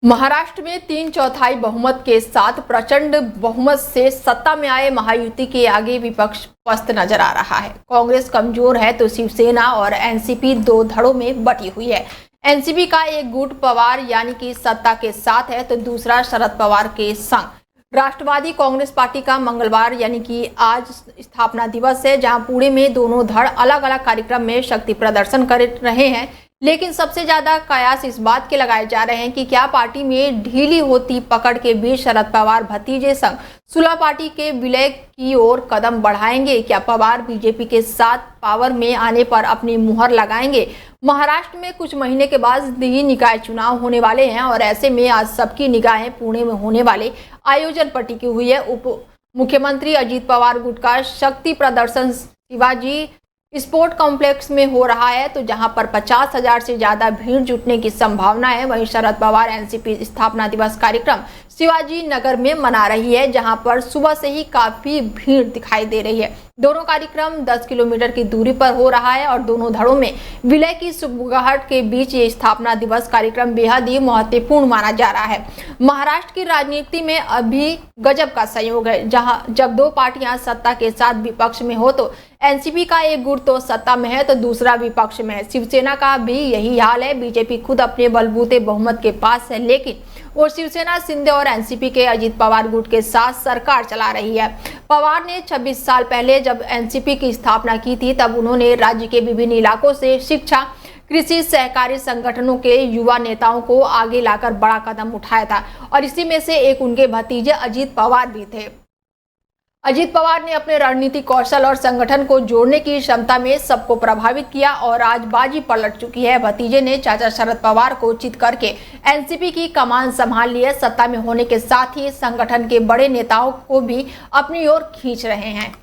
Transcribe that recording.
महाराष्ट्र में 3/4 बहुमत के साथ प्रचंड बहुमत से सत्ता में आए महायुति के आगे विपक्ष पस्त नजर आ रहा है। कांग्रेस कमजोर है तो शिवसेना और एनसीपी दो धड़ों में बटी हुई है। एनसीपी का एक गुट पवार यानी कि सत्ता के साथ है तो दूसरा शरद पवार के संग। राष्ट्रवादी कांग्रेस पार्टी का मंगलवार यानी कि आज स्थापना दिवस है, जहां पुणे में दोनों धड़ अलग अलग कार्यक्रम में शक्ति प्रदर्शन कर रहे हैं। लेकिन सबसे ज्यादा कयास इस बात के लगाए जा रहे हैं कि क्या पार्टी में ढीली होती पकड़ के बीच शरद पवार भतीजे संग सुलह पार्टी के विलय की ओर कदम बढ़ाएंगे। क्या पवार बीजेपी के साथ पावर में आने पर अपनी मुहर लगाएंगे। महाराष्ट्र में कुछ महीने के बाद ही निकाय चुनाव होने वाले हैं और ऐसे में आज सबकी निगाहें पुणे में होने वाले आयोजन पर टिकी हुई है। उप मुख्यमंत्री अजित पवार गुट का शक्ति प्रदर्शन शिवाजी स्पोर्ट कॉम्प्लेक्स में हो रहा है, तो जहां पर 50,000 से ज्यादा भीड़ जुटने की संभावना है। वहीं शरद पवार एनसीपी स्थापना दिवस कार्यक्रम शिवाजी नगर में मना रही है, जहां पर सुबह से ही काफी भीड़ दिखाई दे रही है। दोनों कार्यक्रम 10 किलोमीटर की दूरी पर हो रहा है और दोनों धड़ों में विलय की सुगबुगाहट के बीच ये स्थापना दिवस कार्यक्रम बेहद ही महत्वपूर्ण माना जा रहा है। महाराष्ट्र की राजनीति में अभी गजब का संयोग है, जहां जब दो पार्टियां सत्ता के साथ विपक्ष में हो तो एनसीपी का एक गुट तो सत्ता में है तो दूसरा विपक्ष में है। शिवसेना का भी यही हाल है। बीजेपी खुद अपने बलबूते बहुमत के पास है, लेकिन वो शिवसेना शिंदे और एनसीपी के अजित पवार गुट के साथ सरकार चला रही है। पवार ने 26 साल पहले जब एनसीपी की स्थापना की थी, तब उन्होंने राज्य के विभिन्न इलाकों से शिक्षा, कृषि, सहकारी संगठनों के युवा नेताओं को आगे लाकर बड़ा कदम उठाया था और इसी में से एक उनके भतीजे अजित पवार भी थे। अजित पवार ने अपने रणनीतिक कौशल और संगठन को जोड़ने की क्षमता में सबको प्रभावित किया और आज बाजी पलट चुकी है। भतीजे ने चाचा शरद पवार को चित करके एनसीपी की कमान संभाल ली है। सत्ता में होने के साथ ही संगठन के बड़े नेताओं को भी अपनी ओर खींच रहे हैं।